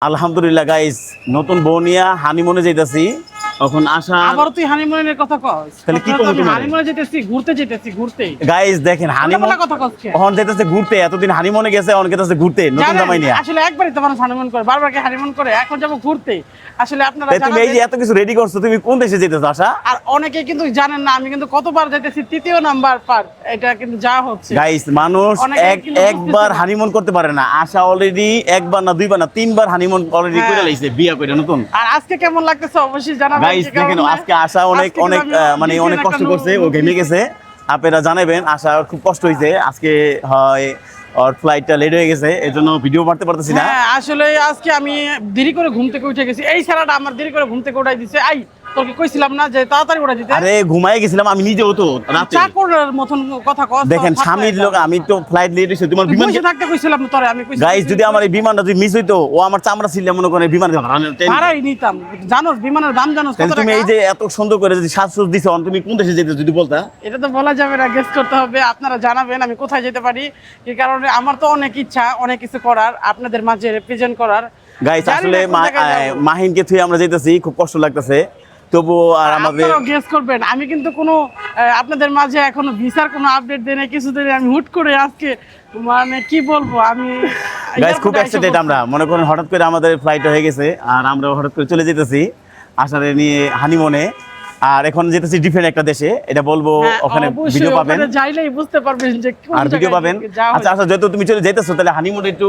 আলহামদুলিল্লাহ গাইস, নতুন বউ নিয়া হানিমুনে যাইতাছি। এখন আশা আবার তুই হানিমুনের কথা কস। তাহলে কি করব তোমার? হানিমুনে যেতেছি, ঘুরতে। গাইস দেখেন হানিমুন কথা কস কে? এখন যাইতাছে ঘুরতে, এতদিন হানিমুনে গেছে, এখন গেছে ঘুরতে নতুন জামাই নিয়া। আসলে একবারই তো মানুষ হানিমুন করে, বারবার কি হানিমুন করে? এখন যাব ঘুরতে। আসলে আপনারা তাই তুমি এই যে এত কিছু রেডি করছো, তুমি কোন দেশে যাইতেছো আশা? আর অনেকে কিন্তু জানেন না আমি কিন্তু কতবার যাইতেছি, তৃতীয় নাম্বার পার। এটা কিন্তু যা হচ্ছে গাইস, মানুষ একবার হানিমুন করতে পারে না। আশা অলরেডি একবার না দুইবার না তিনবার হানিমুন অলরেডি করে লাইছে, বিয়া করে নতুন। আর আজকে কেমন লাগতেছে অবশ্যই জানাবেন। গাইস দেখেন, আজকে আশা অনেক মানে অনেক কষ্ট করছে, ও ঘেমে গেছে। আপনারা জানাবেন আশা খুব কষ্ট হয়েছে আজকে, হয় ওর ফ্লাইটটা লেট হয়ে গেছে, এজন্য ভিডিও করতে পারতেছি না। হ্যাঁ আসলে আজকে আমি দেরি করে ঘুম থেকে উঠে গেছি। এই সারাটা আমার দেরি করে ঘুম থেকে উঠাই দিছে। তোকে কইছিলাম না যে তাড়াতাড়ি উঠাই দিতে? আরে ঘুমাই গেছিলাম আমি নিজেও তো রাতে। চাকরের মতন কথা কস। দেখেন স্বামীর লোক, আমি তো ফ্লাইট লেট হইছে, তোমার বিমান বসে থাকতে কইছিলাম তোরে, আমি কইছি গাইস যদি আমার এই বিমানটা যদি মিস হইতো, ও আমার চামড়া ছিললে মনে করে বিমান ভাড়াই নিতাম। জানোস বিমানের দাম জানোস কত টাকা? তুমি এই যে এত সুন্দর করে যদি সাজসুজ দিছো, তুমি কোন দেশে যেতে যদি বলতা? এটা তো বলা যাবে না, গেস করতে হবে। আপনারা জানাবেন আমি কোথায় যেতে পারি। এই কারণে আমার তো অনেক ইচ্ছা, অনেক কিছু করার, আপনাদের মাঝে রিপ্রেজেন্ট করার। গাইস আসলে মাহিনকে থুই আমরা যাইতেছি, খুব কষ্ট লাগতেছে। তবু আর আমাদের গেস করবেন, আমি কিন্তু কোনো আপনাদের মাঝে এখনো ভিসার কোনো আপডেট দেই না, কিছু দেই না। আমি হুট করে আজকে মানে কি বলবো, আমি গাইস খুব এক্সাইটেড আমরা। মনে করেন হঠাৎ করে আমাদের ফ্লাইট হয়ে গেছে, আর আমরা হঠাৎ করে চলে যেতেছি আশারে নিয়ে হানিমুনে। আর এখন যেতেছি ডিফারেন্ট একটা দেশে, এটা বলবো, ওখানে ভিডিও পাবেন, যাইলেই বুঝতে পারবেন যে কোন আর ভিডিও পাবেন। আচ্ছা আচ্ছা, যেহেতু তুমি চলে যাইতেছো, তাহলে হানিমুনে একটু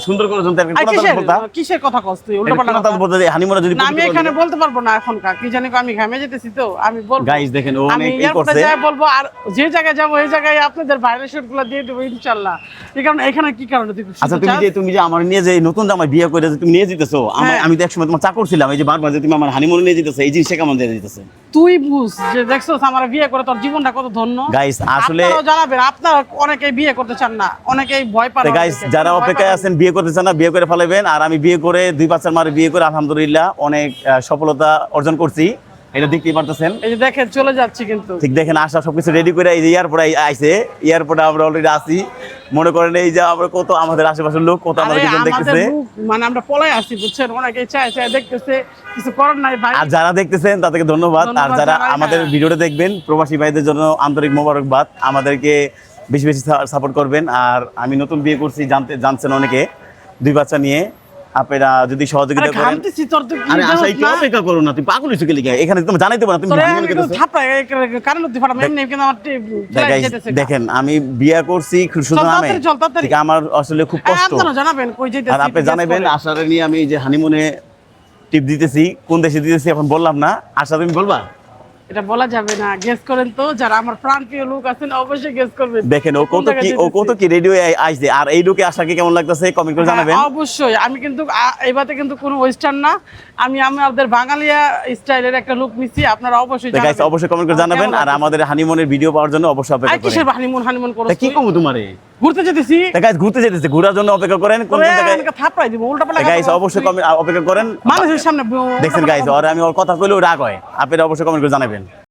সুন্দর করে জন্য একটা কথা বলতা। কিসের কথা কস তুই? উল্টাপাল্টা কথা বলতে যে হানিমুনে যদি আমি এখানে বলতে পারবো না এখন, কি জানি আমি ঘামে যেতেছি তো আমি বলবো। গাইস দেখেন ও আমি অনেক ই করছে, যাই বলবো। আর যে জায়গায় যাবো এই জায়গায় আপনাদের ভাইরাল শটগুলো দিয়ে দেবো ইনশাআল্লাহ। এই কারণে এখানে কি কারণে তুই? আচ্ছা তুমি যে আমার নিয়ে যে নতুন জামাই বিয়ে করে যে তুমি নিয়ে যেতেছো, আমি তো একসময় তোমার চাকর ছিলাম, এই যে বারবার যে তুমি আমার হানিমুনে নিয়ে যেতেছো, এই জিনিসটা কেমন দিয়ে যেতেছে? তুই বুঝ যে দেখছস আমার বিয়ে করে তোর জীবনটা কত ধন্য। গাইস আসলে আপনারাও জানাবেন, আপনারা অনেকেই বিয়ে করতে চান না, অনেকেই ভয় পান। গাইস যারা অপেক্ষায় আছেন বিয়ে করতে চান না, বিয়ে করে ফেলাবেন। আর আমি বিয়ে করে 2 বাচ্চার মারে বিয়ে করে আলহামদুলিল্লাহ অনেক সফলতা অর্জন করছি, এটা দেখতেই পারতেছেন। এই যে দেখেন চলে যাচ্ছি কিন্তু ঠিক দেখেন আশা সবকিছু রেডি করে এই যে এয়ারপোর্টে আইছে, এয়ারপোর্টে আমরা অলরেডি আছি। মনে করেন এই যে আমরা কত আমাদের আশেপাশের লোক কত আমাদের দেখতেছে, মানে আমরা পলাই আসছি বুঝছেন, অনেকে চায় দেখতেছে, কিছু করার নাই ভাই। আর যারা দেখতেছেন তাদেরকে ধন্যবাদ। আর যারা আমাদের ভিডিওটা দেখবেন, প্রবাসী ভাইদের জন্য আন্তরিক মোবারকবাদ। আমাদেরকে বেশি বেশি সাপোর্ট করবেন। আর আমি নতুন বিয়ে করছি, জানছেন অনেকে, 2 বাচ্চা নিয়ে। আপনারা যদি সহযোগিতা করেন, আরে আশা একটু অপেক্ষা করো না, তুমি পাগল হইছো কি লিখা? এখানে তুমি জানাইতে পারো না, তুমি দেখেন আমি বিয়ে করছি শুধু নামে, ঠিক আমার আসলে খুব কষ্ট। জানাবেন কই যাইতেছি, আর আপনি জানাবেন আশারে নিয়ে আমি যে হানিমুনে টিপ দিতেছি, কোন দেশে দিতেছি এখন বললাম না। আশা তুমি বলবা? এটা বলা যাবে না, গেস করেন তো। যারা আমার প্রাণপ্রিয় লোক আছেন অবশ্যই গেস করবেন। দেখেন ও কত কি রেডিও আইছে। আর এই লোকে আশাকে কেমন লাগতেছে কমেন্ট করে জানাবেন। অবশ্যই আমি কিন্তু এইবারে কিন্তু কোনো ওয়েস্টার্ন না, আমি আমাদের বাঙালিয়া স্টাইলের একটা লুক নিছি। আপনারা অবশ্যই গাইস অবশ্যই কমেন্ট করে জানাবেন। আর আমাদের হানিমুনের ভিডিও পাওয়ার জন্য অবশ্যই অপেক্ষা করেন। কিসের হানিমুন করো? কি কমু তোমারে? ঘুরতে যেতেছি। গাইস ঘুরতে যেতেছে, ঘোরার জন্য অপেক্ষা করেন। কোন জায়গায় থাপড়াই দিব উল্টাপাল্টা। গাইস অবশ্যই অপেক্ষা করেন। মানুষের সামনে দেখছেন গাইস, আর আমি ওর কথা কইলেও রাগ হয়। আপনারা অবশ্যই কমেন্ট করে জানাবেন।